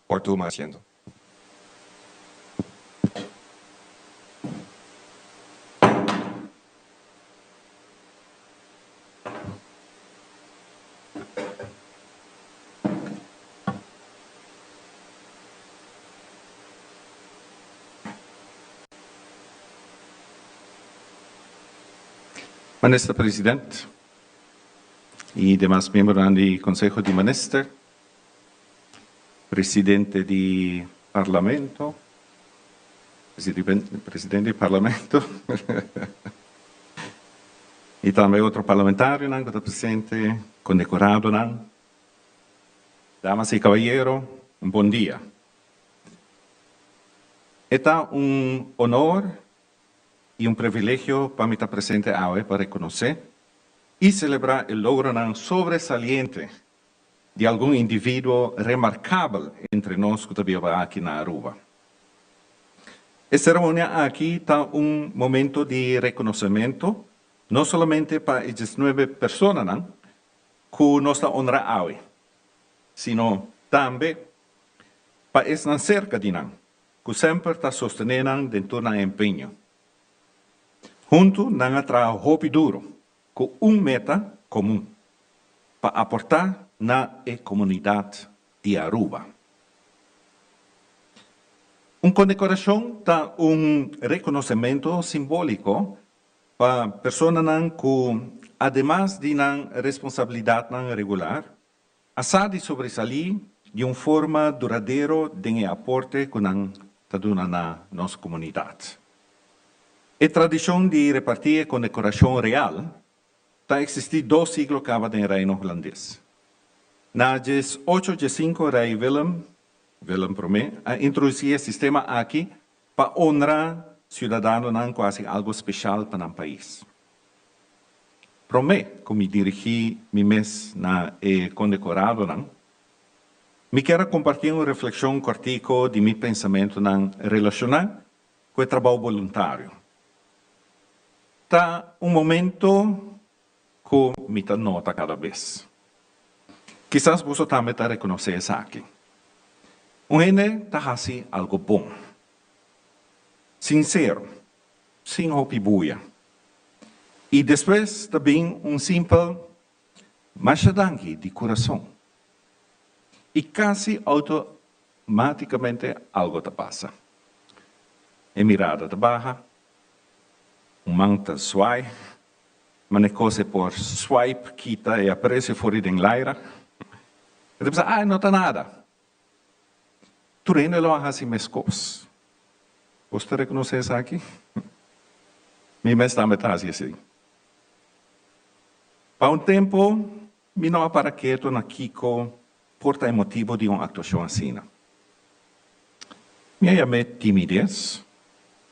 por tu asiento. Minister Presidente y demás miembros del Consejo de Ministros, Presidente del Parlamento, Presidente del Parlamento, y también otro parlamentario que está presente, condecorado, damas y caballeros, un buen día. Es un honor y un privilegio para mí estar presente hoy para reconocer y celebrar el logro sobresaliente de algún individuo remarcable entre nosotros que todavía aquí en Aruba. Esta ceremonia aquí está un momento de reconocimiento, no solamente para estas 9 personas que nos honran hoy, sino también para estar cerca de nosotros, que siempre está sosteniendo dentro del empeño. Juntos, nos trabajo duro, con una meta común, para aportar na comunidad de Aruba. Una condecoración da un reconocimiento simbólico para personas que, además de una responsabilidad regular, hacen de sobresalir de una forma duradera de aporte que nos da a nuestra comunidad. La tradición de repartir Condecoracion Real ha existido 2 siglos en el reino holandés. En 1805, rey Willem I ha introducido el sistema aquí para honrar ciudadanos quasi algo especial para el país. Para como dirigí mi mes condecorado, me quiero compartir una reflexión cortica de mi pensamiento relacionado con el trabajo voluntario. Está un momento que me nota cada vez. Quizás vos también te reconoces aquí. Un gente está haciendo algo bueno, sincero, sin hopibuya. Y después también un simple machadangue de corazón. Y casi automáticamente algo te pasa. La mirada te baja, un manta swipe, uma coisa por swipe, quita e aparece fora de enlaira. E depois, não está nada. Tu reino lo hace mes cosas. Você reconhece isso aqui? Mi mes também está assim. Para um tempo, me não para quieto na Kiko por o motivo de uma atuação assim. Me chamei timidez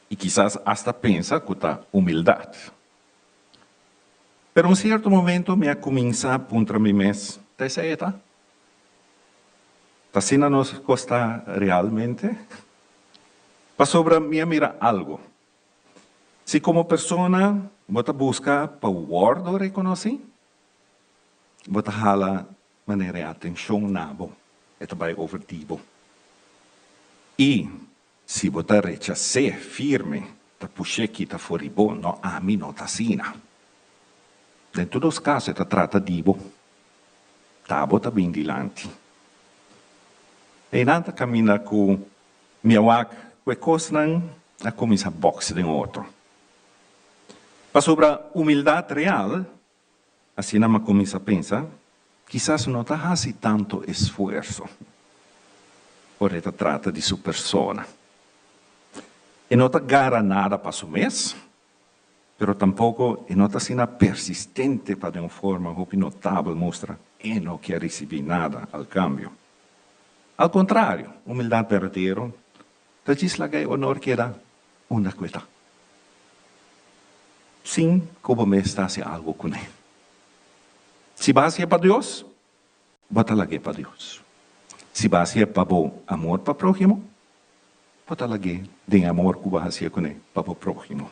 e quizás hasta pensa que está humildade. Pero en cierto momento me ha comenzado a puntar mi mes. ¿Te seita? ¿Así no nos cuesta realmente? Para sobre mí mira algo. Si como persona vos busca para guardar reconocer, vos jala manera de atención nabo, esto va overtivo. Y si vos rechazar firme, te puxe que está foribo, no a mí no está sina. In tutti i casi si tratta di Ivo. Tabo sta ben dilante. E in alta cammina con mia wak, quei cose a comincia a boxe in altro. Ma sopra umildad real, así nada más comienza a pensar, quizás no te hace tanto esfuerzo. Por esta trata de su persona. E no te gara nada para su mes, pero tampoco no está siendo persistente para de una forma notable muestra y no quiere recibir nada al cambio. Al contrario, humildad verdadera, te dice la que honor queda una cuenta. Sin como me está haciendo algo con él. Si vas a hacer para Dios, bota la que para Dios. Si vas a hacer para amor para el prójimo, bota la que de amor que vas a hacer con él para el prójimo.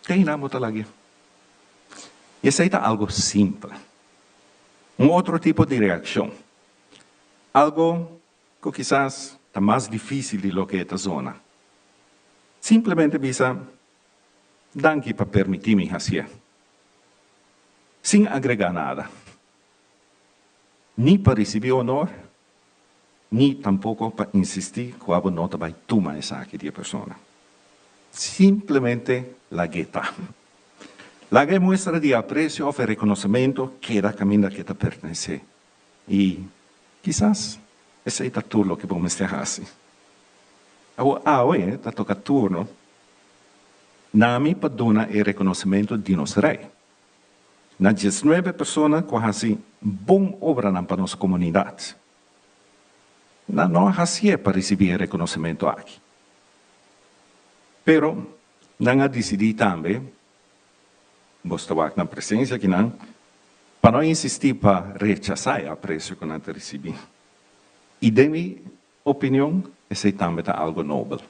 Teinamos lagi. Y es algo simple. Un otro tipo de reacción. Algo que quizás está más difícil de lo que esta zona. Simplemente bisa, danke para permitirme hacer. Sin agregar nada. Ni para recibir honor, ni tampoco para insistir que no te va a tomar esa aquí de persona. Simplemente la gueta. La muestra de aprecio o reconocimiento que da camino que te pertenece. Y quizás ese es todo lo que vamos a hacer. Ahora te toca turno. Nami padona el reconocimiento de nuestro rey. Na 19 personas que hacen buena obra para nuestra comunidad. No hacía para recibir el reconocimiento aquí. Pero, não decidi também, mostrar na presença aqui não, para não insistir para rechazar o preço que não recebi. E de minha opinião, esse também é algo nobre.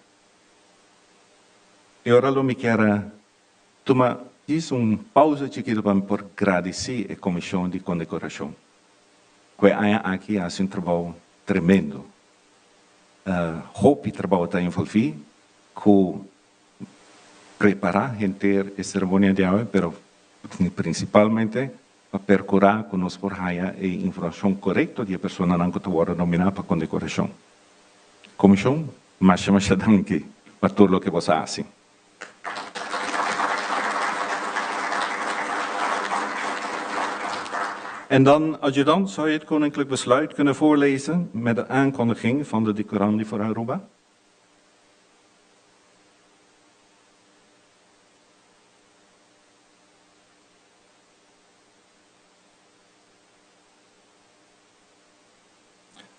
E agora eu me quero tomar pausa chiquita para agradecer a Comissão de Condecoração, que aqui faz trabalho tremendo. Hope trabalho está envolvido com preparar a cerimônia de hoje, pero principalmente para percurar com nós por a informação correta de a pessoa não que está nominada para condecoração. Comissão, mais danke para tudo o que você faz. En dan, adjudant, zou je het koninklijk besluit kunnen voorlezen met de aankondiging van de decorandi voor Aruba?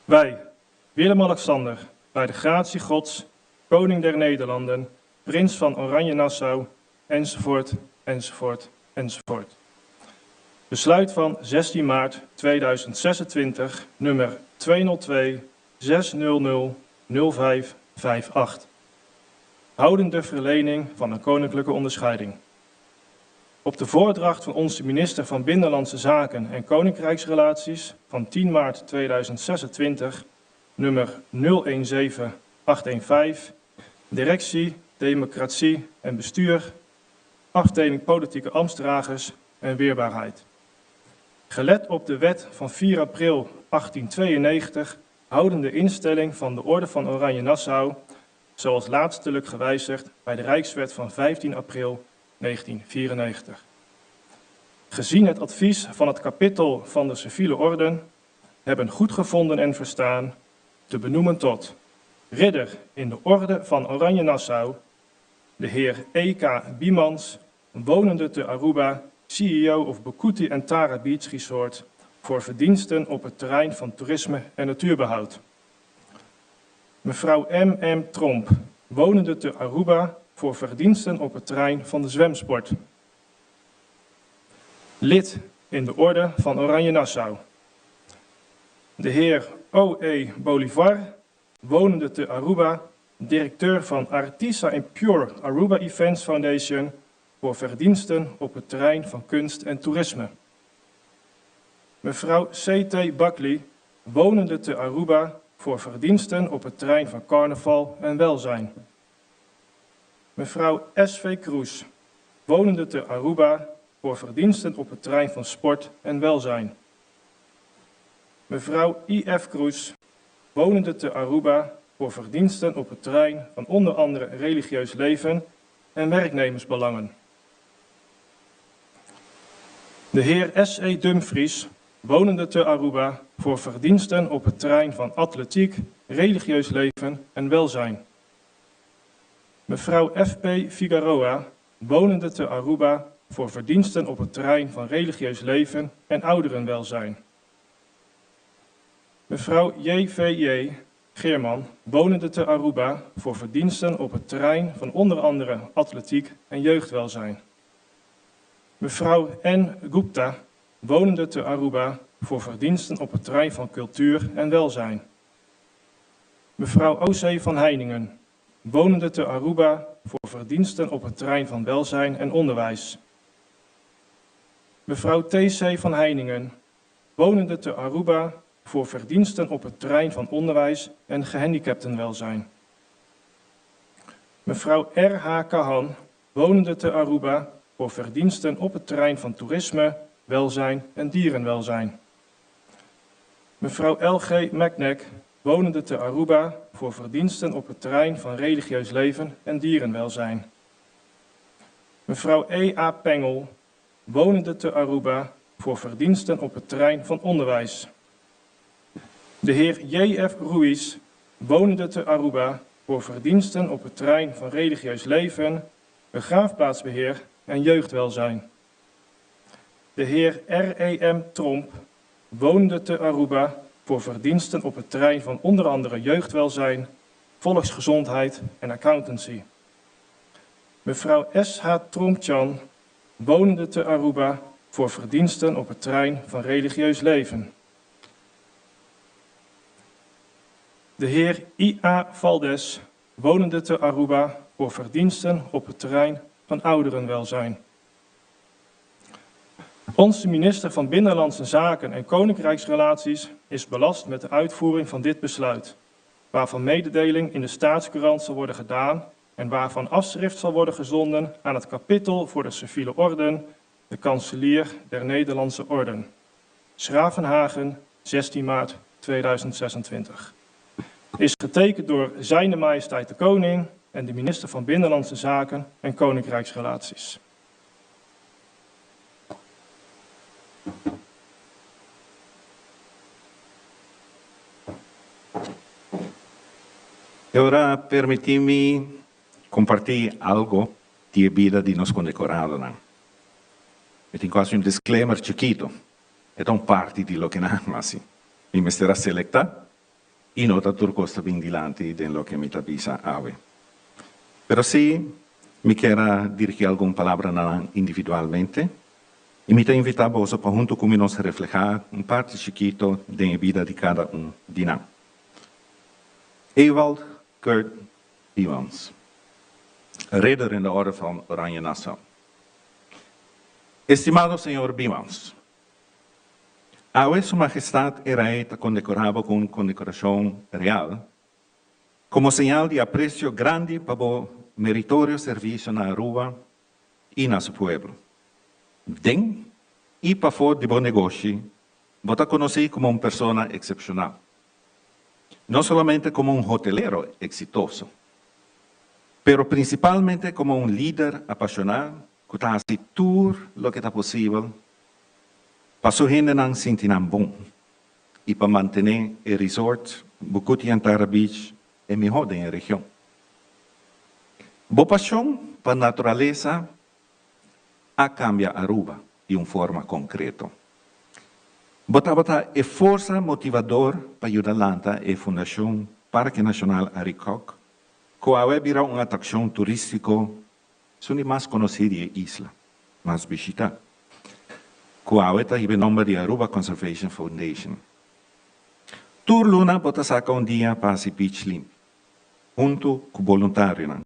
Wij, Willem-Alexander, bij de gratie Gods, koning der Nederlanden, prins van Oranje-Nassau, enzovoort, enzovoort, enzovoort. Besluit van 16 maart 2026, nummer 202 600 0558. Houdende verlening van een koninklijke onderscheiding. Op de voordracht van onze minister van Binnenlandse Zaken en Koninkrijksrelaties van 10 maart 2026, nummer 017815, Directie, Democratie en Bestuur, afdeling Politieke Ambtsdragers en Weerbaarheid. Gelet op de wet van 4 april 1892, houdende instelling van de Orde van Oranje-Nassau, zoals laatstelijk gewijzigd bij de Rijkswet van 15 april 1994. Gezien het advies van het kapittel van de civiele orden, hebben goedgevonden en verstaan te benoemen tot ridder in de Orde van Oranje-Nassau, de heer E.K. Biemans, wonende te Aruba, CEO of Bokuti en Tara Beach Resort, voor verdiensten op het terrein van toerisme en natuurbehoud. Mevrouw M.M. Tromp, wonende te Aruba, voor verdiensten op het terrein van de zwemsport. Lid in de Orde van Oranje-Nassau. De heer O.E. Bolivar, wonende te Aruba, directeur van Artisa and Pure Aruba Events Foundation, voor verdiensten op het terrein van kunst en toerisme. Mevrouw C.T. Buckley, wonende te Aruba, voor verdiensten op het terrein van carnaval en welzijn. Mevrouw S.V. Kroes, wonende te Aruba, voor verdiensten op het terrein van sport en welzijn. Mevrouw I.F. Kroes, wonende te Aruba, voor verdiensten op het terrein van onder andere religieus leven en werknemersbelangen. De heer S.E. Dumfries, wonende te Aruba, voor verdiensten op het terrein van atletiek, religieus leven en welzijn. Mevrouw F.P. Figueroa, wonende te Aruba, voor verdiensten op het terrein van religieus leven en ouderenwelzijn. Mevrouw J.V.J. Geerman, wonende te Aruba, voor verdiensten op het terrein van onder andere atletiek en jeugdwelzijn. Mevrouw N. Gupta, wonende te Aruba, voor verdiensten op het terrein van cultuur en welzijn. Mevrouw O.C. van Heiningen, wonende te Aruba, voor verdiensten op het terrein van welzijn en onderwijs. Mevrouw T.C. van Heiningen, wonende te Aruba, voor verdiensten op het terrein van onderwijs en gehandicaptenwelzijn. Mevrouw R.H. Kahan, wonende te Aruba, voor verdiensten op het terrein van toerisme, welzijn en dierenwelzijn. Mevrouw L.G. McNack, wonende te Aruba, voor verdiensten op het terrein van religieus leven en dierenwelzijn. Mevrouw E.A. Pengel, wonende te Aruba, voor verdiensten op het terrein van onderwijs. De heer J.F. Ruiz, wonende te Aruba, voor verdiensten op het terrein van religieus leven, begraafplaatsbeheer en jeugdwelzijn. De heer R.E.M. Tromp, wonende te Aruba, voor verdiensten op het terrein van onder andere jeugdwelzijn, volksgezondheid en accountancy. Mevrouw S.H. Trompchan, wonende te Aruba, voor verdiensten op het terrein van religieus leven. De heer I.A. Valdes, wonende te Aruba, voor verdiensten op het terrein van ouderenwelzijn. Onze minister van Binnenlandse Zaken en Koninkrijksrelaties is belast met de uitvoering van dit besluit, waarvan mededeling in de Staatscourant zal worden gedaan en waarvan afschrift zal worden gezonden aan het kapittel voor de civiele orden, de kanselier der Nederlandse Orden. Schravenhagen, 16 maart 2026. Is getekend door Zijne Majesteit de Koning en de minister van Binnenlandse Zaken en Koninkrijksrelaties. E ora permettimi compartir algo di vida di nos condecorados. E tem quase um disclaimer chiquito. É tão parte di lo che namo assim. Mi mesterà selecta e nota turcosta vindilanti de lo que mi tabisa ave. Pero sì, mi quero dirigir alguma palavra individualmente e me invitar a vos para junto comigo nos reflejar parte chiquito da vida de cada de nós. Ewald Kurt Biemans, ridder in de orde van Oranje Nassau. Estimado señor Biemans, a su majestad era condecorado con Condecoracion Real como señal de aprecio grande para o meritorio servicio na Aruba y na su pueblo. Den y para favor de buen negocio, vos conocido como una persona excepcional. No solamente como un hotelero exitoso, pero principalmente como un líder apasionado que hace todo lo que está posible para su gente no sentir bom y para mantener el resort Bucuti Antara Beach el mejor de la región. Bo pasión para la naturaleza a cambia Aruba de una forma concreta. Bota é força motivador para ajudar a Fundação Parque Nacional Aricoc, que é uma atração turística mais conhecida da isla, mais visitada. Que é o nome de Aruba Conservation Foundation. Tur luna bota saca dia para esse beach limpo, junto com voluntários.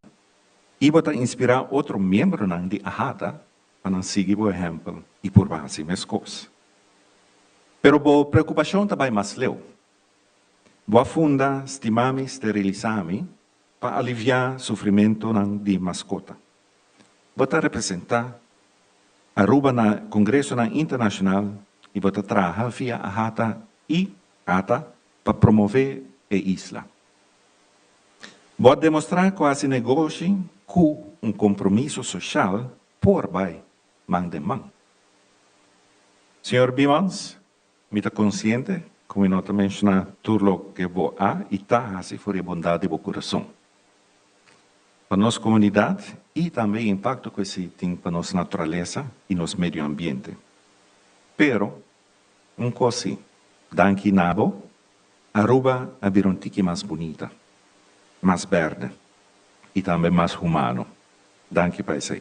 E bota inspirar outro membro de Ahata para seguir o exemplo e por base mais coisas. Pero a preocupação também mais leu. Boa funda, estimame, esterilizame para aliviar o sofrimento de mascota. Bota representar Aruba na Congresso Internacional e bota trabalhar via a ATA e ATA para promover a isla. Bota demonstrar que esse negócio com compromisso social por vai mão de mão. Senhor Biemans, me está consciente, como nota menciona, tudo o que vou a e está assim por a bondade do coração. Para nossa comunidade e também o impacto que isso tem para nossa natureza e nosso meio ambiente. Pero, coisa, daqui nabo, Aruba é um tique mais bonita, mais verde e também mais humano. Daqui para isso.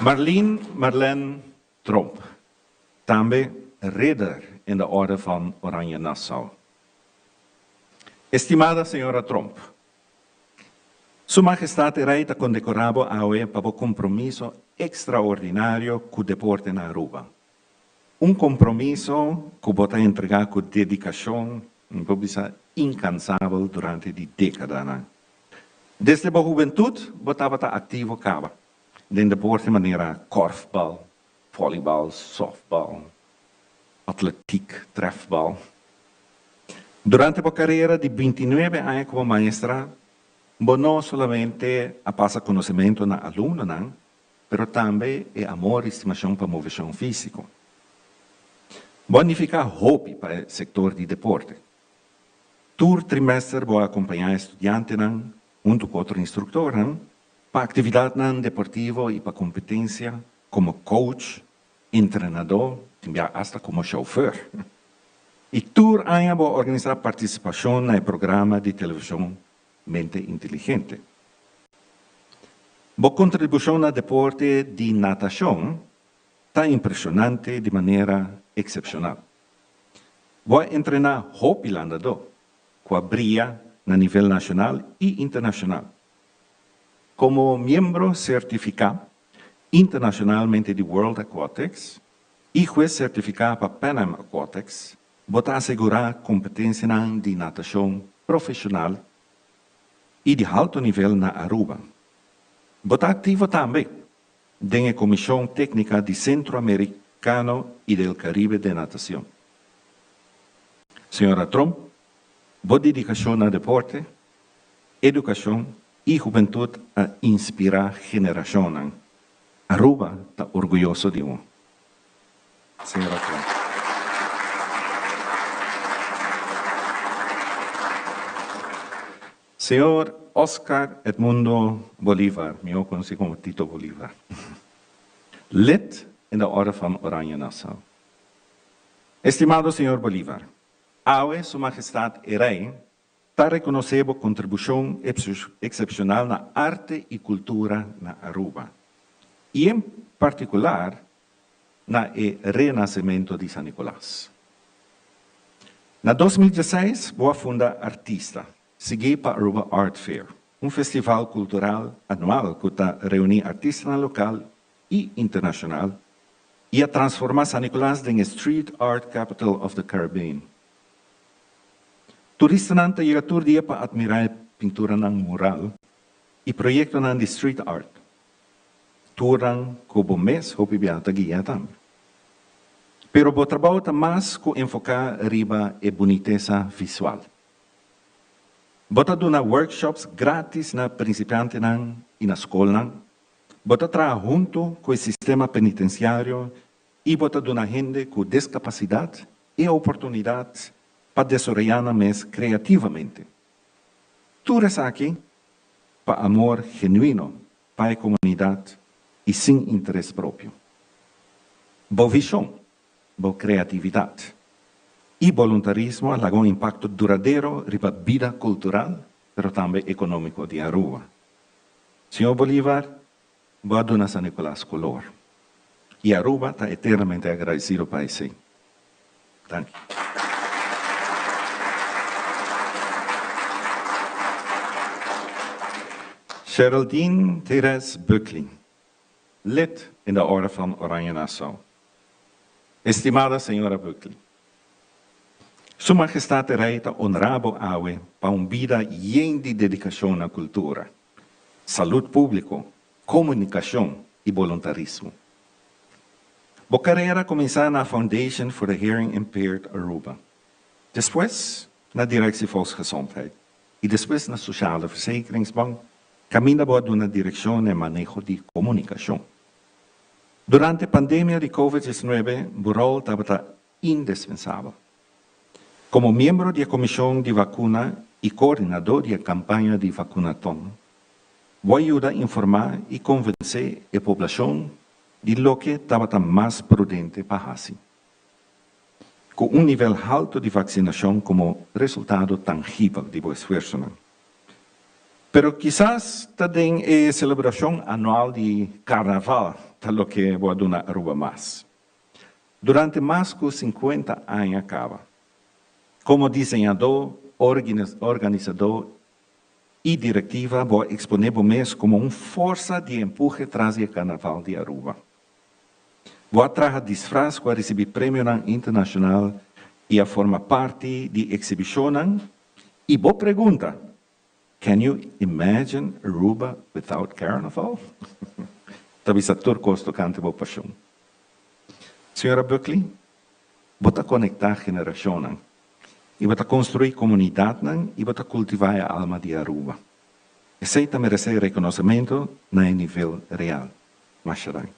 Marlene Tromp, também ridder in de orde van Oranje Nassau. Estimada senhora Tromp, Su Majestade Rei está condecorado hoy para un compromiso extraordinario con el deporte en Aruba. Un compromiso que bota entregar con dedicación incansable durante décadas. Desde la juventud, botaba activo cava. En deporte de manera korfbal, volleybal, softbal, atletiek, trefbal. Durante la carrera de 29 años como maestra, no solamente pasa conocimiento na alumno, pero también amor y estimación para movimiento físico. Bonificar hobby para el sector de deporte. Todo trimestre voy a acompañar estudiantes junto con otro instructor para actividad deportiva y para competencia como coach, entrenador, hasta como chauffeur. Y todo año voy a organizar participación en el programa de televisión Mente Inteligente. La contribución al deporte de natación está impresionante de manera excepcional. Voy a entrenar hopi landador, que brilla a nivel nacional y internacional. Como miembro certificado internacionalmente de World Aquatics y juez certificado para Pan Am Aquatics, voy a asegurar competencia de natación profesional y de alto nivel na Aruba. Voy a activo también en la Comisión Técnica de Centroamericano y del Caribe de Natación. Señora Trump, voy dedicación al deporte, educación y juventud a inspirar generaciones. Aruba está orgulloso de uno. Señora Trump. Señor Oscar Edmundo Bolívar, yo conocido como Tito Bolívar, lid in de Orde van Oranje Nassau. Estimado señor Bolívar, hoy su majestad el rey está reconociendo contribución excepcional na arte y cultura na Aruba, y en particular na renacimiento de San Nicolás. Na 2016, voy a fundar Artista, seguí para Aruba Art Fair, un festival cultural anual que reúne artistas local y internacional y a transformar San Nicolás en Street Art Capital of the Caribbean. Turistas llegan todo día para admirar pintura mural y proyectos de street art. Turan como mes, hopi biata guía también. Pero o trabalho está mais que enfocar arriba a boniteza visual. Bota dar workshops grátis na principiante e na escola. Bota trabalhar junto com o sistema penitenciário e bota dar gente com discapacidade e oportunidades para desenvolver mais criativamente. Tudo isso aqui para amor genuíno para a comunidade e sem interesse próprio. Boa visão. Boa criatividade e voluntarismo haga um impacto duradouro na vida cultural, mas também econômico de Aruba. Senhor Bolívar, vou dar San Nicolás color. E Aruba está eternamente agradecido para isso. Thank you. Geraldine Therese Buckley, lid in de Orde van Oranje Nassau. Estimada senhora Buckley, Sua Majestade Rei está honorado hoje para uma vida llena de dedicação à cultura, saúde pública, comunicação e voluntarismo. Sua carreira começou na Foundation for the Hearing Impaired Aruba, depois na Direção de Volksgezondheid e depois na Sociale Verzekeringsbank, caminha para uma direção de manejo de comunicação. Durante a pandemia de COVID-19, o rol estava indispensável. Como membro da Comissão de Vacuna e coordenador da campanha de vacunação, vou ajudar a informar e convencer a população de lo que estava mais prudente para fazer. Com nível alto de vacinação como resultado tangível de seu esforço. Pero quizás também a celebração anual de Carnaval, tal que vou dar Aruba mais. Durante mais de 50 anos acaba. Como desenhador, organizador e diretiva vou exponer o mês como uma força de empurre tras o Carnaval de Aruba. Vou trazer disfraz para receber prêmio internacional e a formar parte de exibição. E vou perguntar, can you imagine Aruba without Carnaval? Talvez a turcos tocante vou paixão. Senhora Buckley, vou conectar gerações. E vou construir comunidade e vou cultivar a alma de Aruba. Aceita merecer reconhecimento no nível real. Macharang.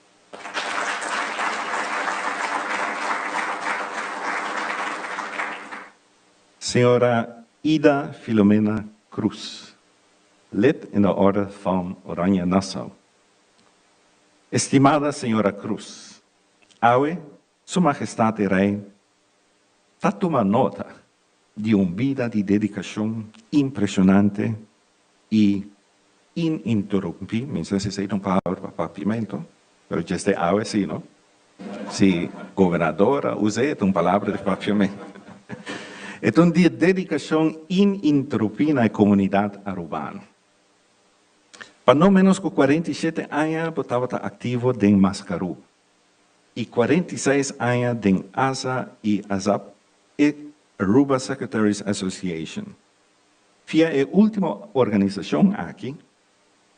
Senhora Ida Filomena Cruz, lid in de orde van Oranje Nassau. Estimada Senhora Cruz, awe, Sua Majestade Rei, toma nota de uma vida de dedicação impressionante e ininterrompida. Não sei se é uma palavra para pimento, mas já está awe, sim, não? Se governadora usei uma palavra de papiamento. É uma dedicação ininterrompida na comunidade arubana. Para não menos que 47 anos, eu estava ativo em Mascaru. E 46 anos em ASA e ASAP, e Aruba Secretaries Association. Via a última organização aqui,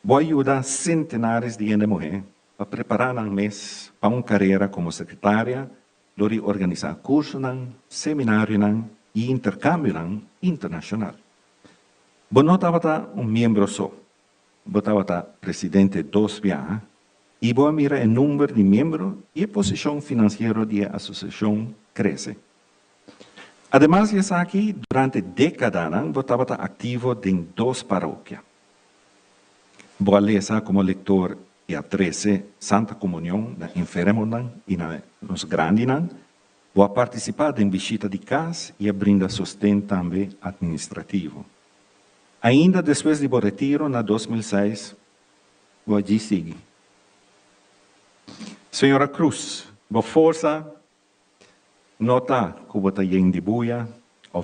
vou ajudar centenares de mulheres a preparar um mês para uma carreira como secretária, de organizar cursos, seminários e intercâmbio internacional. Eu não estava um membro só, eu estava presidente de 2 viagens, e vou mirar o número de membros e a posição financeira da associação cresce. Además, eu aqui, durante décadas, eu estava ativo em 2 paróquias. Vou ler como leitor e a 13 Santa Comunhão, na enfermos e nos grandes. Vou participar em visita de casa e brinda sustento também administrativo. Ainda depois de meu retiro, na 2006, vou allí seguir. Senhora Cruz, vou força nota que vou estar de buia,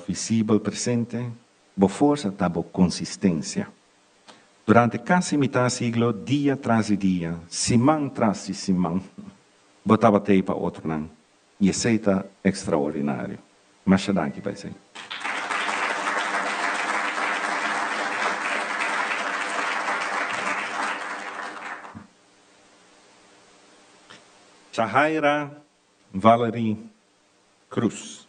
visível presente, vou força está boa consistência. Durante quase metade siglo, dia tras dia, semana tras semana, vou estar batendo para outro não. E isso é extraordinário. Mas daqui vai ser. Shahaira Valerie Cruz,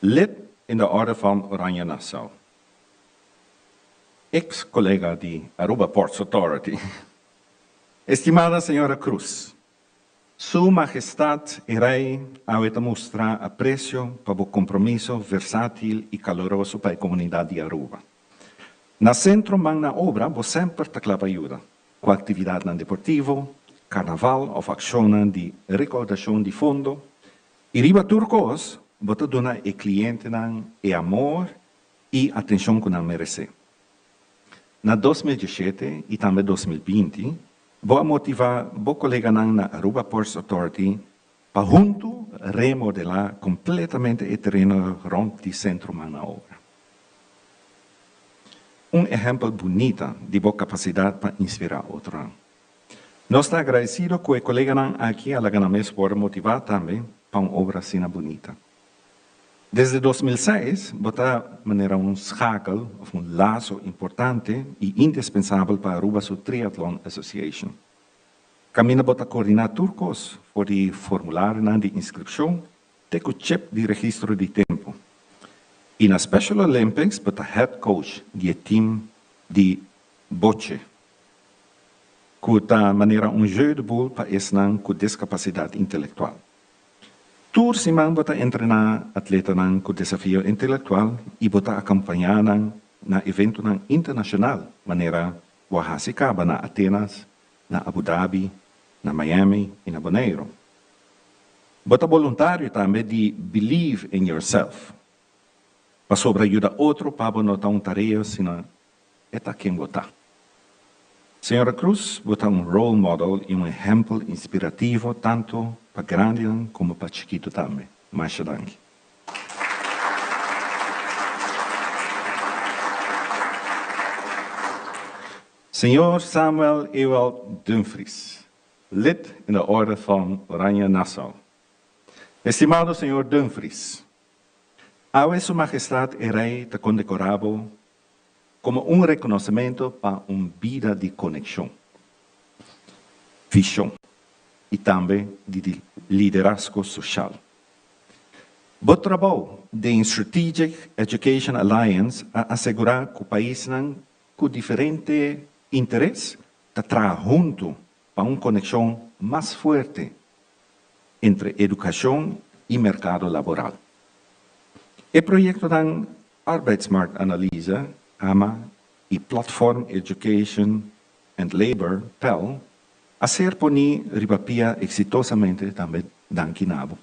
lid in de orde van Oranje Nassau. Ex-collega de Aruba Ports Authority. Estimada Senhora Cruz, Sua Majestade e Rei a mostrar apreço para o compromisso versátil e caloroso para a comunidade de Aruba. Na centro na obra, você sempre te clava ajuda, com atividade deportiva, carnaval ou ação de recordação de fundo. E riba turcos, você dona ao cliente e amor e atenção que não merece. Na 2017 e também 2020, vou motivar o colega na Aruba Ports Authority para junto remodelar completamente o terreno rond de centro na obra. Exemplo bonito de boa capacidade para inspirar outros. Nós estamos agradecidos com o colega aqui a la mesa por motivar também para uma obra assim bonita. Desde 2006, bota maneira schakel, ou laço importante e indispensável para a Aruba Triathlon Association. Camina bota coordenar turcos por o formulário de inscrição, tem o chip de registro de tempo. E na Special Olympics, bota head coach do time de boche, que da maneira jeu de bola para esse com discapacidade intelectual. Tour simang bota entrenar atleta com desafio intelectual e bota acompanhar na evento internacional, maneira Oaxaca, na Atenas, na Abu Dhabi, na Miami e na Bonaire. Bota voluntário também de believe in yourself. Para sobre ajuda outro para notar tarefa, senão é quem botar. Senhora Cruz, bota role model e exemplo inspirativo tanto para grande como para chiquito também. Mais danke. Senhor Samuel Ewald Dumfries, lid in de Orde van Oranje-Nassau. Estimado senhor Dumfries, hoy Su Majestad el Rey te condecorado como un reconocimiento para una vida de conexión, visión y también de liderazgo social. Vos trabajo de Strategic Education Alliance a asegurar que el país con diferente interés trabaja junto para una conexión más fuerte entre educación y mercado laboral. El proyecto de arbeidsmarktanalyse, AMA, y Platform Education and Labor, PEL, hacer poner ribapia exitosamente también dankinabo.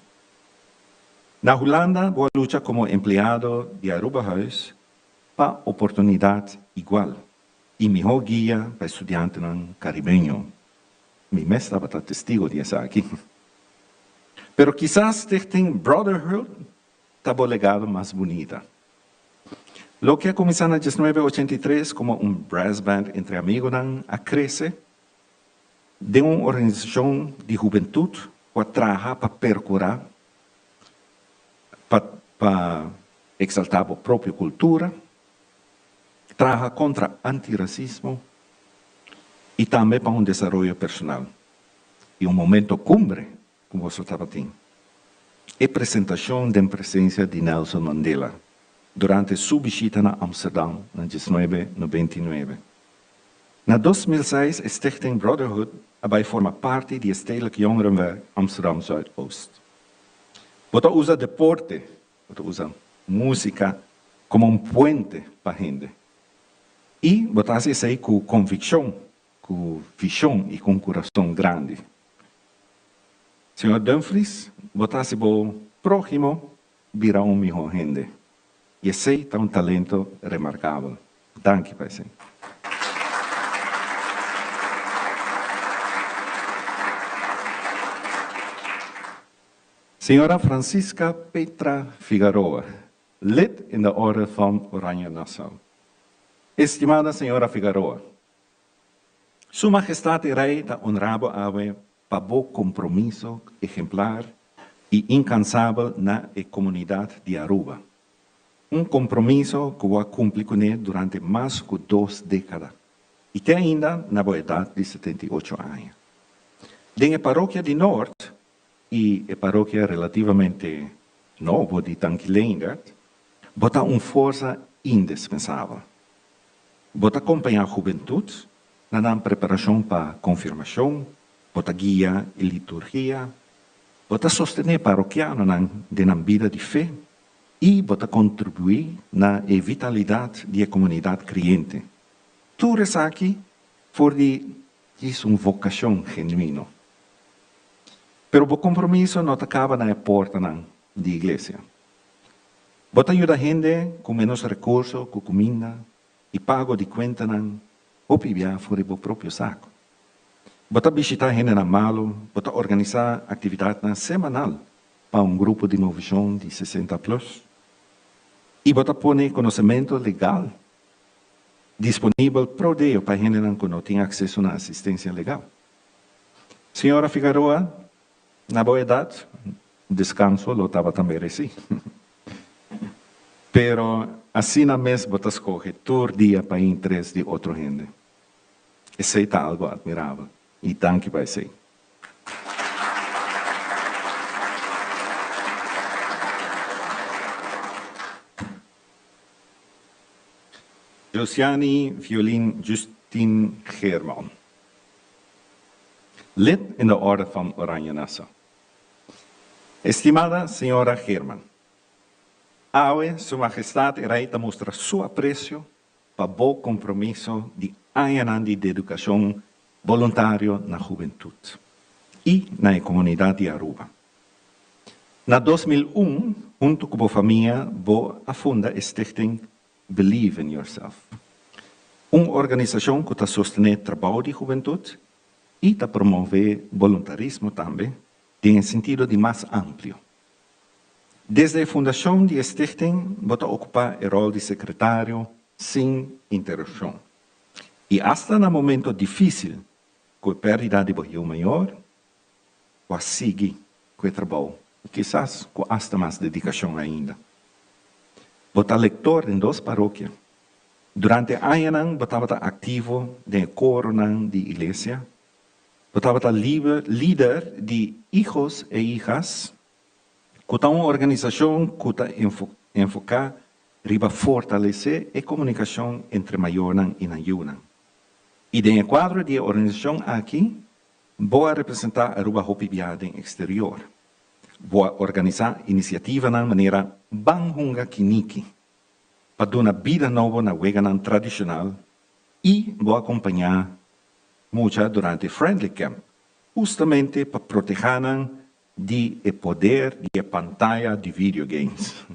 Na Holanda voy a luchar como empleado de Aruba-huis para oportunidad igual y mejor guía para estudiantes caribeños. Mi mestra va a estar testigo de eso aquí. Pero quizás Stichting Brotherhood está legado más bonita. Lo que comenzó en 1983 como un brass band entre amigos a crecer de una organización de juventud que trabaja para percurar, para exaltar la propia cultura, trabaja contra antirracismo y también para un desarrollo personal. Y un momento cumbre, como vos estaba diciendo, es presentación de presencia de Nelson Mandela durante su visita a Amsterdam en 1999. En 2006 is Stichting Brotherhood erbij forma parte de Stedelijk Jongerenwerk Amsterdam Zuidoost. Wat usa deporte, wat usa música como un puente para gente. Y wat hace isso con convicción, con visión y con corazón grande. Senhor Dumfries, botasse o próximo virá mejor gente. E esse é um talento remarcável. Danke, Pai Senhor. Senhora Francisca Petra Figueroa, lid in de Orde van Oranje-Nassau. Estimada Senhora Figueroa, Su Majestad el Rey da honrado ave para o compromisso exemplar e incansável na comunidade de Aruba. Compromisso que vai cumprir com ele durante mais de 2 décadas. E tem ainda na boa idade de 78 anos. Na paróquia de Norte, e a paróquia relativamente nova de Tanquileindert, bota uma força indispensável. Bota acompanhar a juventude na preparação para a confirmação, bota guia e liturgia, bota sostener paroquiano na vida de fé e bota contribuir na vitalidade da comunidade crente. Tudo isso aqui for de uma vocação genuína. Pero o compromisso não acaba na porta da igreja. Bota ajuda a gente com menos recursos, com comida e pago de conta ou pibia fora do próprio saco. Bota visitar gente na malo, bota organizar atividade semanal para um grupo de inovação de 60 plus. E bota pôr conhecimento legal disponível para o dia para gente que não tem acesso à assistência legal. Senhora Figueroa, na boa idade, descanso lo estava também assim. Pero assim na mesma bota escolhe todo dia para interesse de outra gente. Isso é algo admirável. E danke vai ser. Josiane Violin Justin Geerman, lid in de Orde van Oranje-Nassau. Estimada senhora Geerman, hoy Su Majestad el Rey mostra su aprecio para o compromisso de anos de educação voluntário na juventude e na comunidade de Aruba. Na 2001, junto com a família, vou afunda a Stichting Believe in Yourself, uma organização que está sostener trabalho de juventude e está promover voluntarismo também, em sentido de mais amplo. Desde a fundação de Stichting, vou ocupar o rol de secretário sem interrupção. E hasta no momento difícil, com a perda de boio maior, vai seguir com o trabalho. Quizás com hasta mais dedicação ainda. Bota leitor em 2 paróquias. Durante anos, botava ativo no coro de igreja. Botava líder de hijos e hijas. Cuta uma organização que enfocar riba fortalecer a comunicação entre maioran e nayunan. E no quadro de organização aqui, vou representar a ruba hopibiada exterior. Vou organizar iniciativa de maneira banhunga kiniki, para dar uma vida nova na veganan tradicional e vou acompanhar muita durante Friendly Camp, justamente para proteger de poder de pantalla de videogames.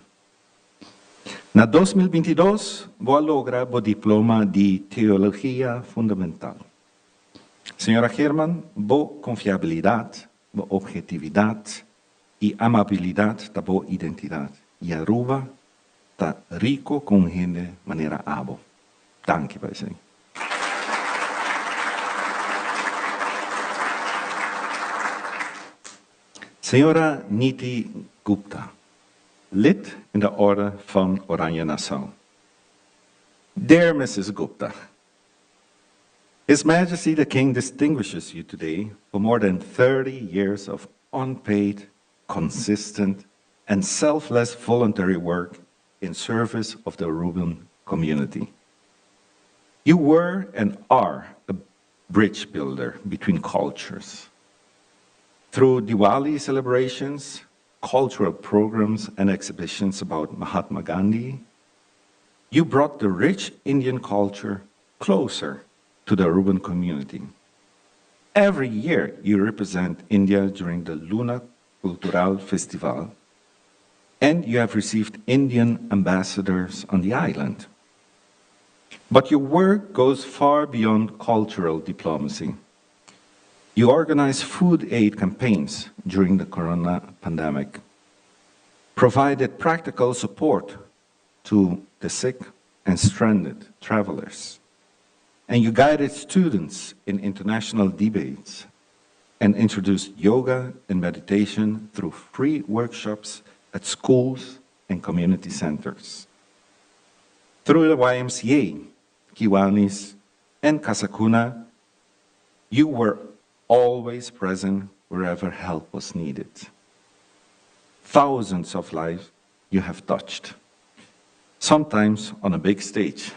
Na 2022, vou lograr o diploma de Teologia Fundamental. Senhora Herman, boa confiabilidade, boa objetividade e amabilidade da boa identidade. E a Aruba está rico com gente de maneira abo. Danke, vai ser. Senhora Niti Gupta, lid in de orde van Oranje Nassau. Dear Mrs. Gupta, His Majesty the King distinguishes you today for more than 30 years of unpaid, consistent, and selfless voluntary work in service of the Aruban community. You were and are a bridge builder between cultures. Through Diwali celebrations, cultural programs, and exhibitions about Mahatma Gandhi, you brought the rich Indian culture closer to the Aruban community. Every year, you represent India during the Luna Cultural Festival, and you have received Indian ambassadors on the island. But your work goes far beyond cultural diplomacy. You organize food aid campaigns during the corona pandemic, provided practical support to the sick and stranded travelers, and you guided students in international debates and introduced yoga and meditation through free workshops at schools and community centers. Through the YMCA, Kiwanis, and Kasakuna, you were always present wherever help was needed. Thousands of lives you have touched, sometimes on a big stage,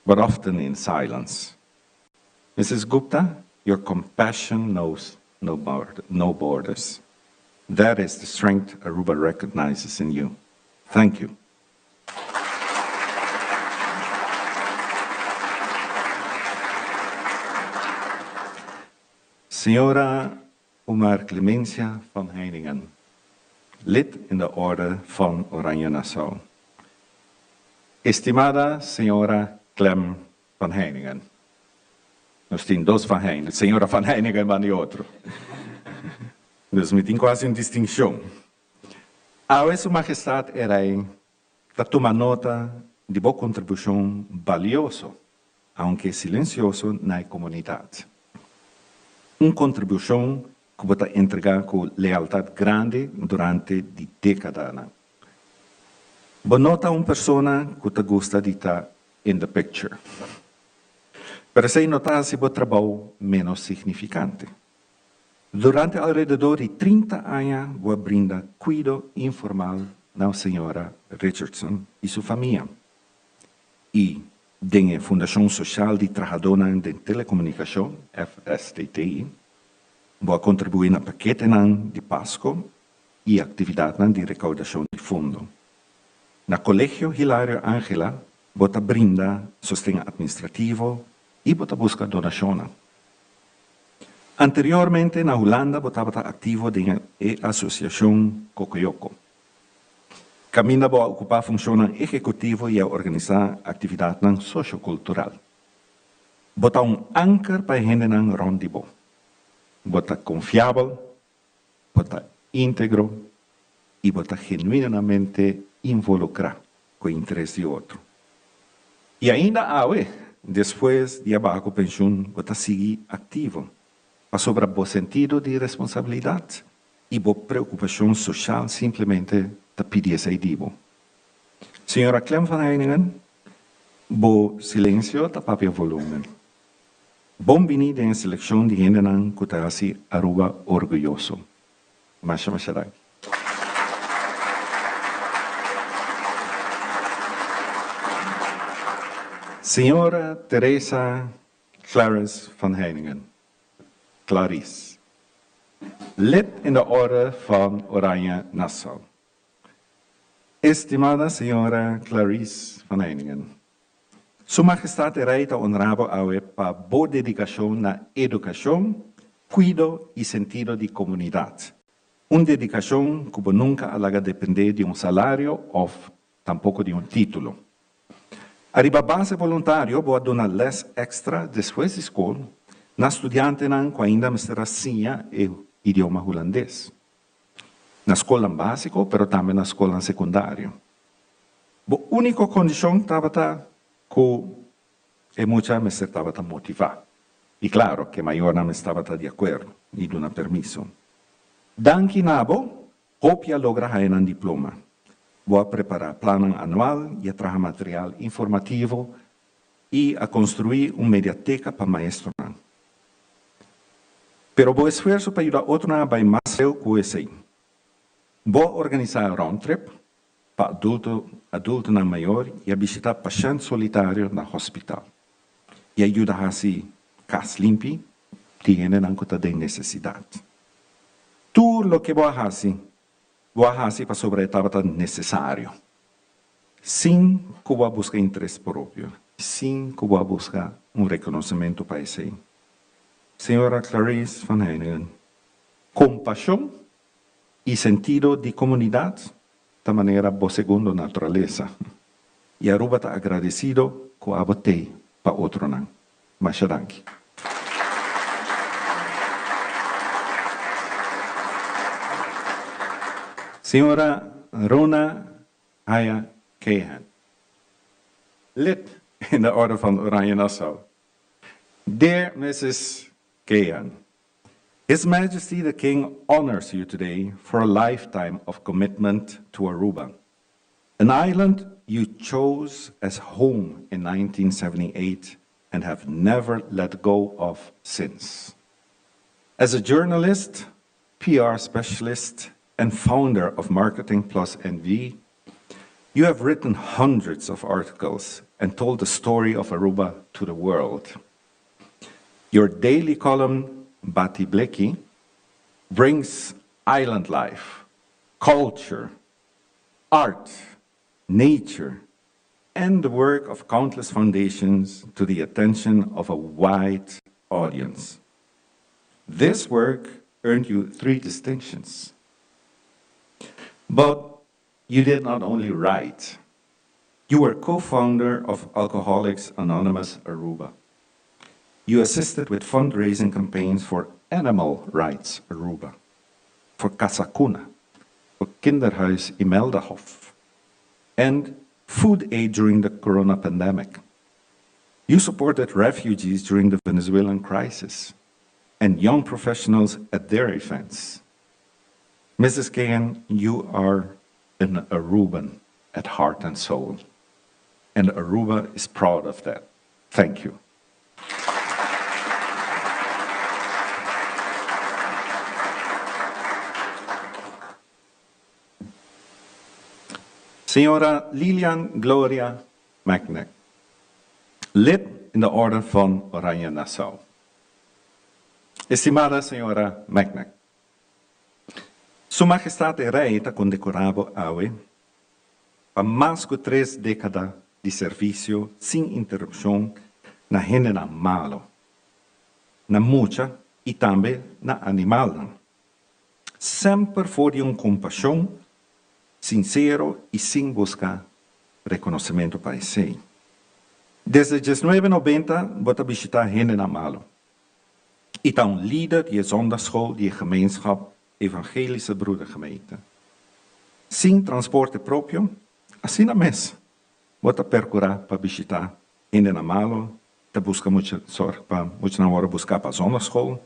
but often in silence. Mrs. Gupta, your compassion knows no borders. That is the strength Aruba recognizes in you. Thank you. Senhora Umar Clemencia van Heiningen, lid in de orde van Oranje Nassau. Estimada Senhora Clem van Heiningen. Nós temos 2 van Heiningen, Senhora van Heiningen van die outro. Dus we temos quase uma distinção. A Sua Majestade era para tomar nota de boa contribuição valiosa, aunque silencioso, na comunidade. Uma contribuição que você entregar com lealdade grande durante décadas. Você nota uma pessoa que te gosta de estar in the picture. Pero sem notar se o trabalho menos significante. Durante alrededor de 30 anos, você brinda cuidado informal na senhora Richardson e sua família. E, da Fundação Social de Trabalhadores de Telecomunicação, FSTT, você contribui na paquete de Páscoa e atividade de recaudação de fundo. Na Colégio Hilário Ángela, você brinda sustento administrativo e você busca donação. Anteriormente, na Holanda, você estava ativo na Associação Cocoyoco. Caminha para ocupar a função executiva e a organizar atividade sociocultural. Você é anker para a gente rondom você. Você é confiável, você é íntegro e você genuinamente involucrado com o interesse de outro. E ainda há después de abajo pensión, vota sigue activo. Para sobre el sentido de responsabilidad y la preocupación social simplemente te pide ese divo. Señora Clem van Heiningen, bo silencio tapapia volumen. Bienvenida en selección de Hendenan Kutasi Aruba orgulloso. Masha Masharak. Señora Teresa Clarice van Heiningen. Clarice. Lid in de orde van Oranje Nassau. Estimada señora Clarice van Heiningen. Su Majestad el Rey honorable awe para boa dedicación a educación, cuidado y sentido de comunidad. Una dedicación que nunca alaga depender de un salario o tampoco de un título. Arriba base voluntario boa donar les extra después de escola na estudiante que ainda mesteracia o idioma holandês. Na escola básica, pero também na escola secundária. A única condição estava que muita me estava motivar. E claro, que maior não estava de acordo e dando permisso. Danke nabo, copia logra um diploma. Vou preparar plano anual e a trazer material informativo e a construir uma mediateca para maestro. Pero vou esforço para ajudar outro a vai mais eu que esse. Vou organizar round trip para adulto na maior e a visitar paciente solitário na hospital. E ajudar a se casa limpa, tiene não que tem necessidade. Tudo o que vou fazer para sobre a etapa necessário. Sim que vou buscar interesse próprio. Sim que vou buscar reconhecimento para esse. Senhora Clarice van Heiningen, compaixão e sentido de comunidade da maneira boa segundo natureza. E Aruba está agradecido com a botei para outro não. Mas danke. Senhora Rona Haya Kehan, lid in de orde van Oranje Nassau. Dear Mrs. Kehan, His Majesty the King honors you today for a lifetime of commitment to Aruba, an island you chose as home in 1978 and have never let go of since. As a journalist, PR specialist, and founder of Marketing Plus NV, you have written hundreds of articles and told the story of Aruba to the world. Your daily column, Bati Bleki, brings island life, culture, art, nature, and the work of countless foundations to the attention of a wide audience. This work earned you 3 distinctions. But you did not only write. You were co-founder of Alcoholics Anonymous Aruba. You assisted with fundraising campaigns for Animal Rights Aruba, for Casa Cuna, for Kinderhuis Imeldahof, and food aid during the corona pandemic. You supported refugees during the Venezuelan crisis and young professionals at their events. Mrs. Kagan, you are an Aruban at heart and soul, and Aruba is proud of that. Thank you. Senora Lilian Gloria Macnek, lid in de orde van Oranje Nassau. Estimada Senora Macnek, Su Majestad el Rey está condecorado hoy para más de 3 décadas de servicio sin interrupción na género malo, na mucha y también na animal. Siempre fue de compasión sincero y sin buscar reconocimiento para sí. Desde 1990 wordt visitar género malo. Y está un líder de zondagschool die gemeenschap Evangelische Broedergemeente. Sin transporte propio, assim na mes, wordt percurar para visitar género malo te busca mucho zorg para mucho na hora buscar para zondagschool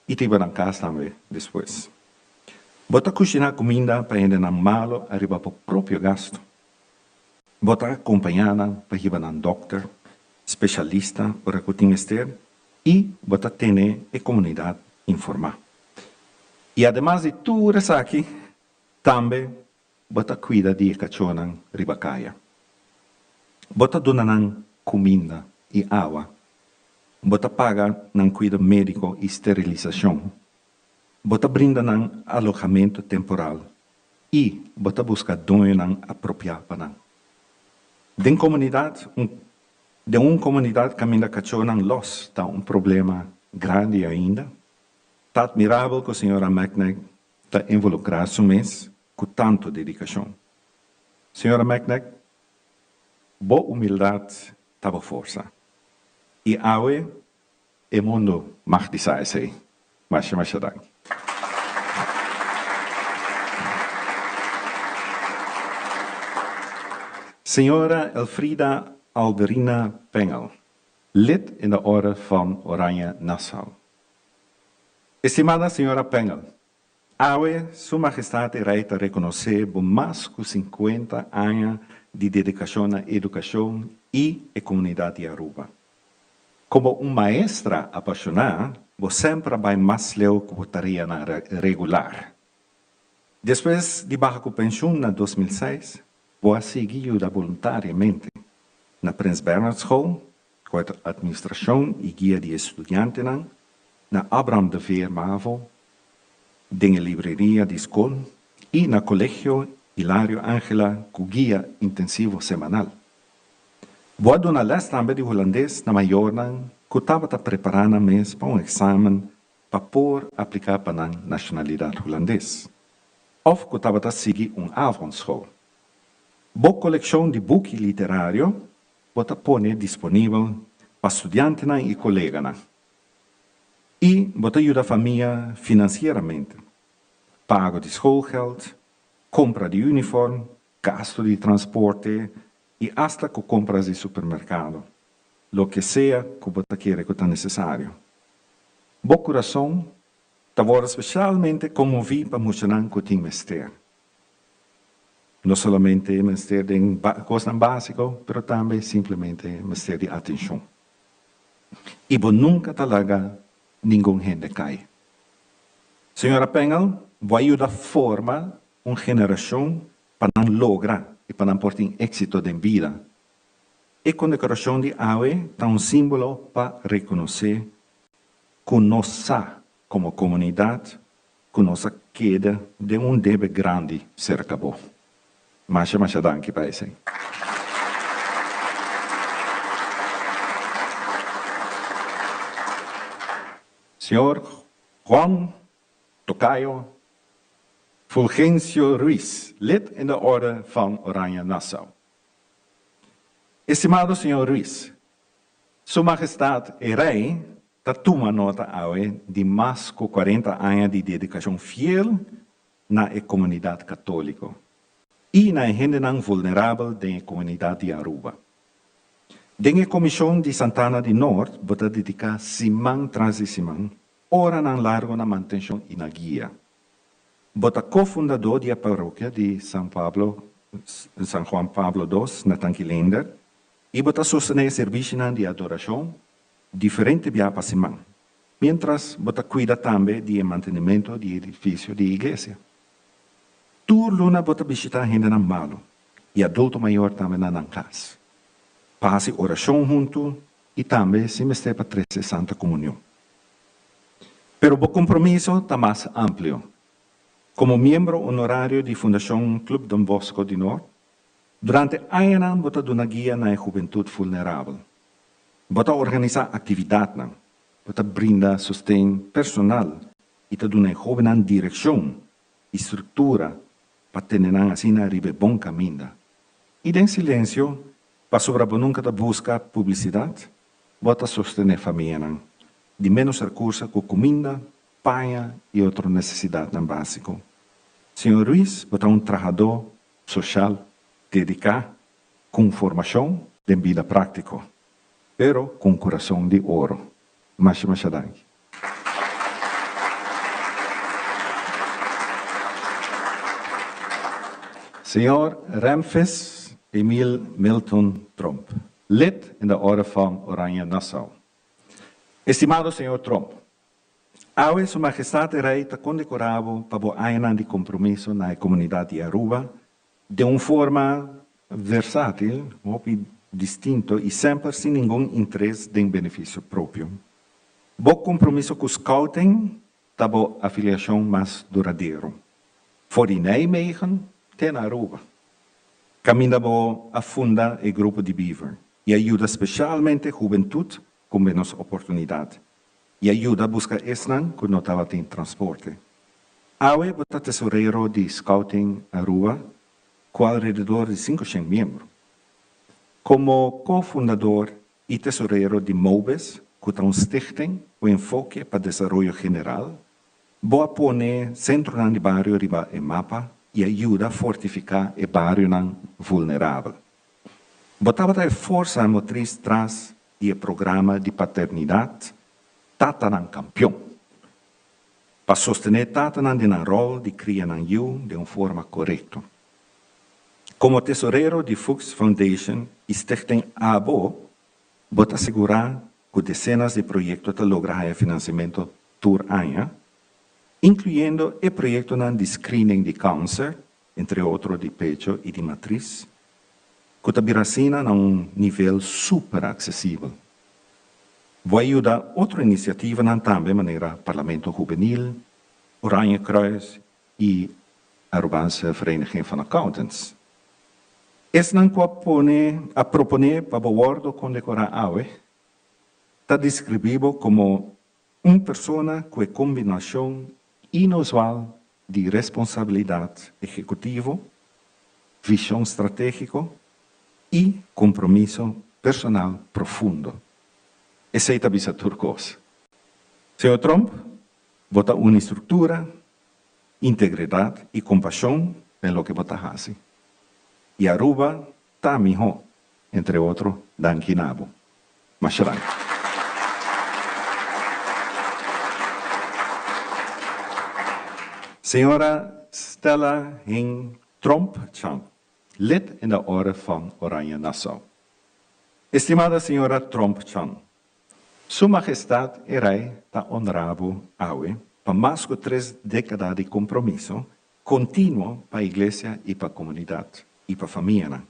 e te van casa também depois. Bota cozinhar comida para ainda não malo arriba para o próprio gasto. Bota acompanhada para ir a um doctor, especialista para que tenha ester e bota ter a comunidade informar. E además de tudo isso aqui, também bota cuida de cachorro ribacaia. Bota donar comida e água. Bota paga ng cuida médico e esterilização. Bota brinda ng alojamento temporal. E bota busca dono ng apropriado para. De uma comunidade caminha cachorro los está problema grande ainda. Está admirável que a senhora McNabb está involucrada no mês com tanto dedicação. Senhora McNabb, boa humildade, boa força. E awe, o mundo mag dizer assim. Mas dank. Senhora Elfrida Alberina Pengel, lid in de Orde van Oranje Nassau. Estimada senhora Pengel, awe, Sua Majestade reita reconhecer por mais de 50 anos de dedicação à educação e à comunidade de Aruba. Como uma maestra apaixonada, você sempre vai mais leu que a tarefa regular. Depois de baixar com pensão em 2006, você seguiu voluntariamente na Prins Bernhard School, com a administração e guia de estudantes, na Abraham de Veer Mavo, na livraria de escola e na Colegio Hilário Ángela, com guia intensivo semanal. Vou dar les também de holandês na Maiorna, que estava preparando mês para exame para poder aplicar para a nacionalidade holandesa. Ou que estava seguir avondschool. Boa coleção de book literário, vou pôr disponível para estudantes e colegas. E vou ajudar a família financeiramente. Pago de schoolgeld, compra de uniforme, gasto de transporte e hasta com compras de supermercado. Lo que sea que você queira que está necessário. Bom coração, estava especialmente comovido para mostrar que tem mestre. Não somente mestre de coisas básicas, mas também simplesmente mestre de atenção. E você nunca talaga ninguém gente cai. Senhora Pengel, vou ajudar a formar uma geração para não lograr e para não ter êxito em vida. E condecoração de AUE é símbolo para reconhecer que nós, como comunidade, que nossa queda de deve grande ser acabou. Mas danke para isso. Senhor Juan Tocayo Fulgencio Ruiz, lid in de Orde van Oranje Nassau. Estimado senhor Ruiz, Sua Majestade e Rei toma nota de mais de 40 anos de dedicação fiel na comunidade católica e na gente vulnerável da comunidade de Aruba. Dengue Comissão de Santana de Norte bota dedicar semana tras semana, hora na largo na manutenção e na guia. Bota cofundador da paróquia de São Juan Pablo II, na Tanquilender, e bota sostener serviço de adoração diferente via para semana, mientras bota cuida também do mantenimento do edifício de igreja. Tur luna bota visitar gente na malo e adulto maior também na casa. Passe oração junto e também se mestre para 13 Santa Comunhão. Pero o compromisso está mais amplo. Como membro honorário da Fundação Club Don Bosco de Norte, durante anos bota dona guia na juventude vulnerável. Bota organizar atividades, bota brinda sustento personal e te dona jovem direção e estrutura para ter assim na ribe bom caminho. E em silêncio, para sobreviver nunca buscar publicidade, bota sostener a família de menos recursos com comida, paia e outras necessidades básicas. Senhor Ruiz, bota trabalhador social dedicado com formação de vida prática. pero con corazón de oro. Masha dank. Señor Ramfis Emil Milton Trump, lid in de orde van Oranje Nassau. Estimado señor Trump, hoy su majestad rey está condecorado para aina de compromiso en la comunidad de Aruba de una forma versátil, distinto y siempre sin ningún interés de beneficio propio. Bo compromiso con scouting, tabo afiliación más duradero. Voor die Nijmegen, ten Aruba. Camina bo a funda el grupo de Beaver y ayuda especialmente juventud con menos oportunidad. Y ayuda a buscar esnan que no estaba en transporte. Awe bota tesorero de Scouting Aruba, con alrededor de 500 miembros. Como cofundador y tesorero de MOBES, que es una stichting con enfoque para desarrollo general, voy a poner centro de barrio arriba en mapa y ayuda a fortificar el barrio vulnerable. Botaba a fuerza motriz tras el programa de paternidad Tatanan campeón, para sostener Tatanan en el rol de criar de una forma correcta. Como tesorero de Fuchs Foundation y Stichting ABO, voy a asegurar que decenas de proyectos logran el financiamiento por año, incluyendo el proyecto de screening de cáncer, entre otros de pecho y de matriz, que también a un nivel súper accesible. Voy a ayudar a otra iniciativa también de manera Parlamento Juvenil, Oranje Kruis y Arubaanse Vereniging van Accountants. Es a proponer para Boardo Condecorar Awe, está describido como una persona con combinación inusual de responsabilidad ejecutivo, visión estratégica y compromiso personal profundo. Esa es la turcosa. Señor Trump, vota una estructura, integridad y compasión en lo que vota hace. Y Aruba está mejor, entre otros, dan Kinabo. Masharang. Señora Stella Hing Tromp-Chang, lid in de orde van Oranje Nassau. Estimada señora Tromp-Chang, Su Majestad el Rey está honorable hoy por más de 3 décadas de compromiso continuo para la Iglesia y para la comunidad y para la familia.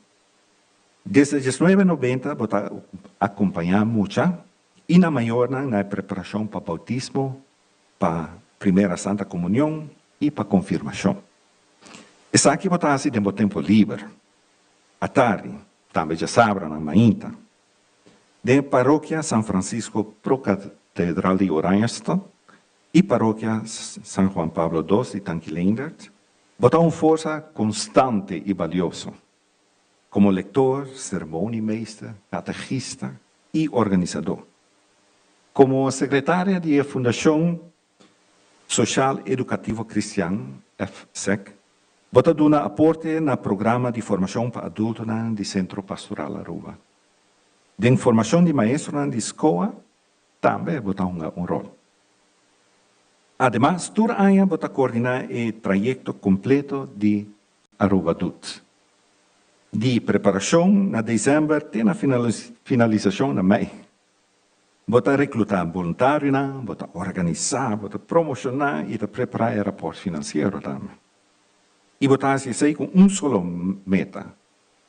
Desde 1990 está acompañando mucho y la mayor en la preparación para el bautismo, para la primera Santa Comunión y para la confirmación. Está aquí está así de tiempo libre. A tarde, también ya sabrán en Mainta. De Parroquia San Francisco Procatedral de Oranjestad y Parroquia San Juan Pablo II de Tanquilendert, bota una fuerza constante y valiosa, como lector, ceremoniemeester, catechista y organizador. Como secretaria de la Fundación Social Educativo Cristiano, FSEC, bota un aporte en el programa de formación para adultos del Centro Pastoral Aruba. De formación de maestros de escuela, también bota un rol. Además, todo año bota coordinar el trayecto completo de Aruba Dut. De preparación en diciembre, tiene finalización en mayo. Bota reclutar voluntarios, bota organizar, bota promocionar y preparar el reporte financiero también. Y bota hacer con un solo meta,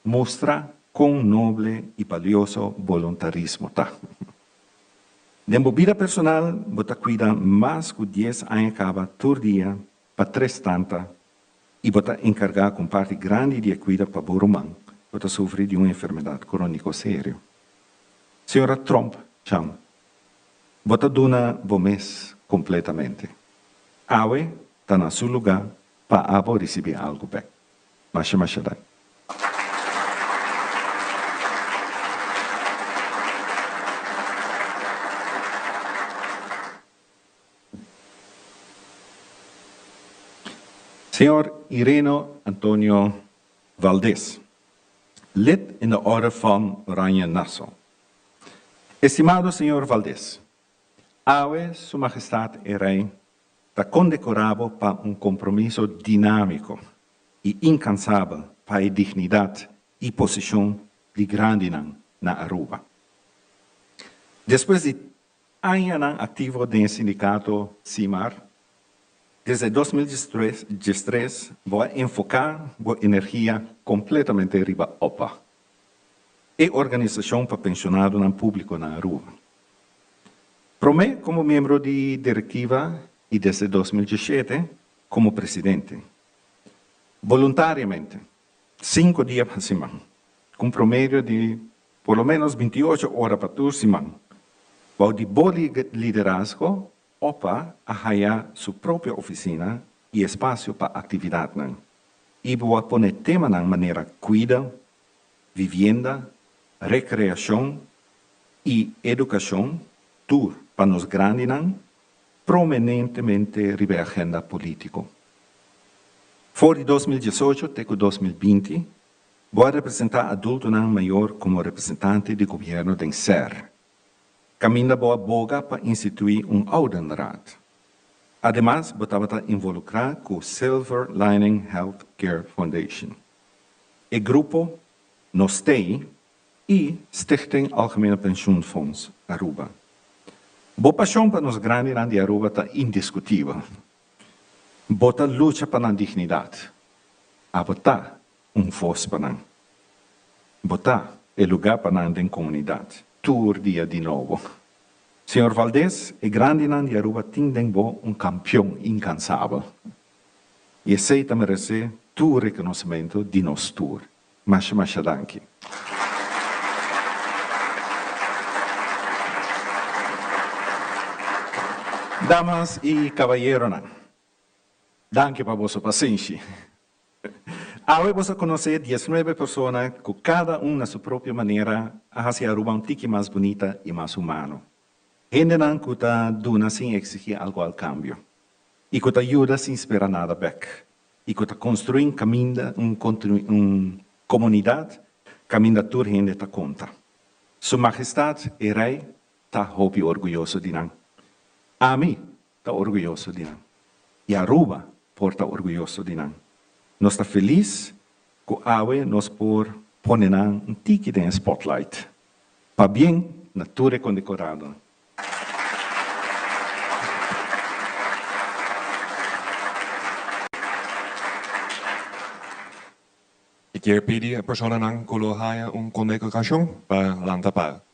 mostrar con noble y valioso voluntarismo. De mi vida personal, bota cuida más de 10 años cada todo día para 3 tantas y bota encargar con parte grande de cuida para Boromán, bota sufrir de una enfermedad crónica seria. Señora Trump, Chang, bota dona mes completamente. Awe está en su lugar para recibir algo back. Masha. Señor Ireno Antonio Valdés, lid in de orde van Oranje Nassau. Estimado señor Valdés, Awe, Su Majestad el Rey, está condecorado para un compromiso dinámico y incansable para la dignidad y posición de Grandinan na Aruba. Después de años activo en el sindicato CIMAR, desde 2013 voy a enfocar mi energía completamente arriba OPA, e organización para pensionados en público en Aruba. Promé como miembro de directiva y desde 2017 como presidente. Voluntariamente, 5 días por semana, con promedio de por lo menos 28 horas por semana. Voy de buen liderazgo, OPA a hallar su propia oficina y espacio para actividad. Y voy a poner tema de manera cuida, vivienda, recreación y educación, tour para los grandes, prominentemente en la agenda política. Por 2018 y 2020, voy a representar a adulto mayor como representante de gobierno de SER. Camina boa boga para instituir un oudenraad. Además, voy a estar involucrado con Silver Lining Healthcare Foundation. El grupo NOSTEI y Stichting Algemene Pensioenfonds Aruba. Boa pasión para los grandes de Aruba está indiscutible. Bota lucha para la dignidad. A botar voz para botar el lugar para la comunidad. Tour día de nuevo. Señor Valdés, el grande de Aruba tiene un campeón incansable. Y aceita merece tu reconocimiento de nos tour. Masha danke. Damas y caballeros, danke por vuestra paciencia. Ahora vamos a conocer 19 personas que cada una a su propia manera hace Aruba un tique más bonita y más humano. Gente que está duna sin exigir algo al cambio. Y que te ayuda sin esperar nada back. Y que te construye una comunidad que toda gente te cuenta. Su Majestad el Rey está muy orgulloso de nosotros. A mí está orgulloso de nosotros. Y Aruba está orgulloso de nosotros. Nos está feliz que Awe nos por poner un tique en spotlight. Para bien, natura condecorada. Ik quiero pedir a personas que lo hagan una condecoración para la tapar.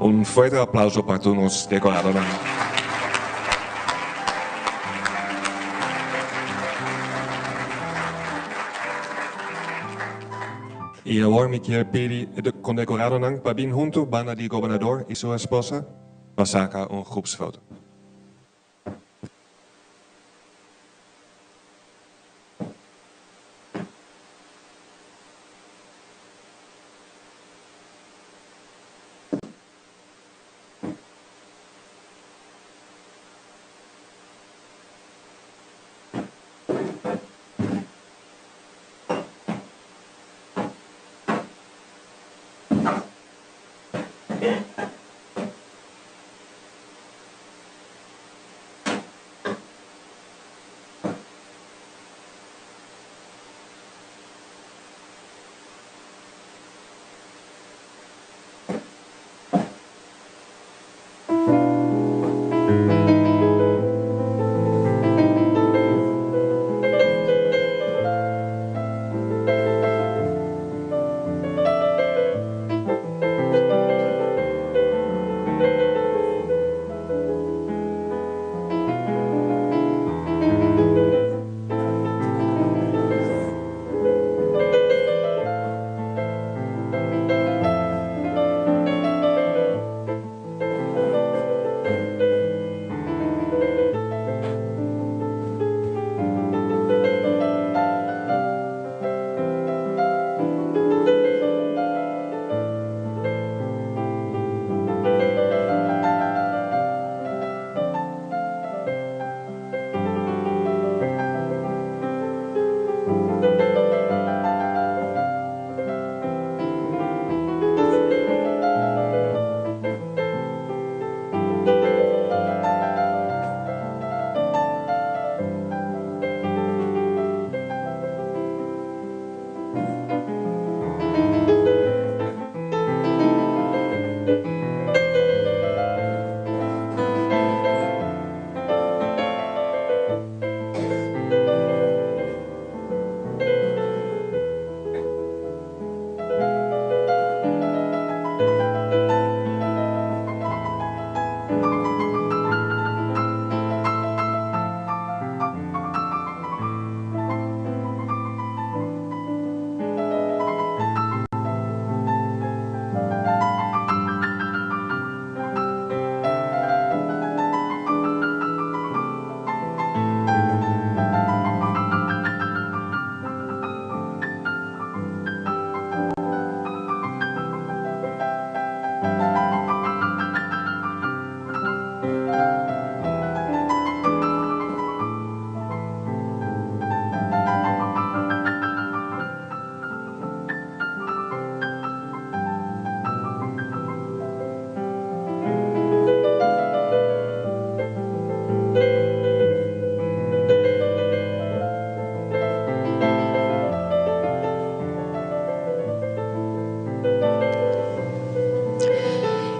Un fuerte aplauso para todos los decorados. Y ahora me quiero pedir de condecorado para bien junto van a el gobernador y su esposa para sacar un groepsfoto.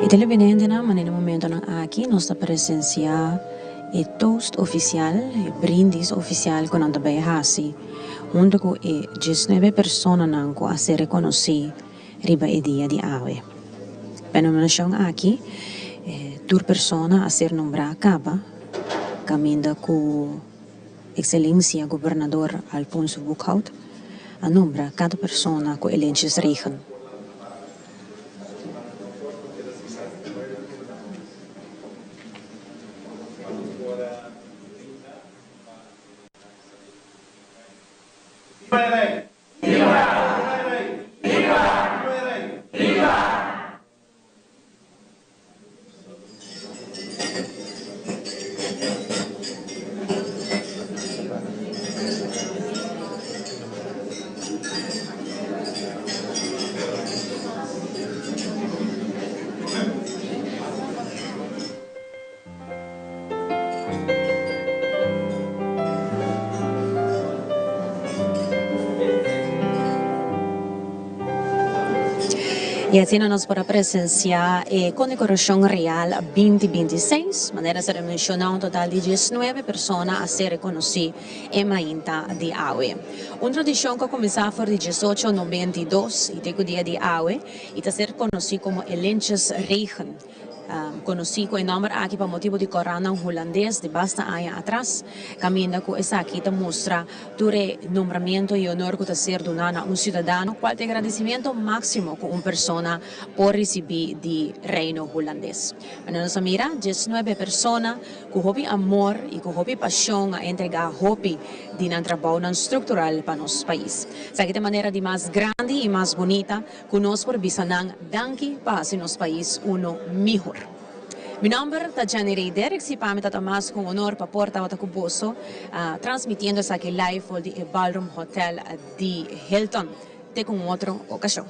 E televidente naman, no momento ng aqui, nós está presenciar o toast oficial, o brindis oficial com a Bayahasi, junto com 19 pessoas a ser reconhecidas riba o dia de hoje. Penomenação aqui, tur persona a ser nombrada capa, caminda com excelência governador Alfonso Buchhout, a nombra cada persona com eleições regen. E assim nós para presenciar a Condecoracion Real 2026, maneira de mencionar um total de 19 pessoas a ser reconhecidas em Mainta de Aue. Uma tradição que começou em 1892 e tem o dia de Aue e está ser conhecido como Elenches Regen. Conocido el nombre aquí por motivo de corona holandés de basta años atrás, caminda con esa aquí te muestra dure nombramiento y honor que te ser donado a un ciudadano, cual de agradecimiento máximo con una persona por recibir del reino holandés. Bueno, nos mira 19 personas con hobby amor y con hobby pasión a entregar hobby de un trabajo estructural para nuestro país. Esa de manera de más grande y más bonita, que nos por bisanan danki para hacer nuestro país uno mejor. Mi nombre es Jenny Reider, y para mí es más con honor para portar a Cuboso, transmitiendo aquí live del Ballroom Hotel de Hilton, de con otra ocasión.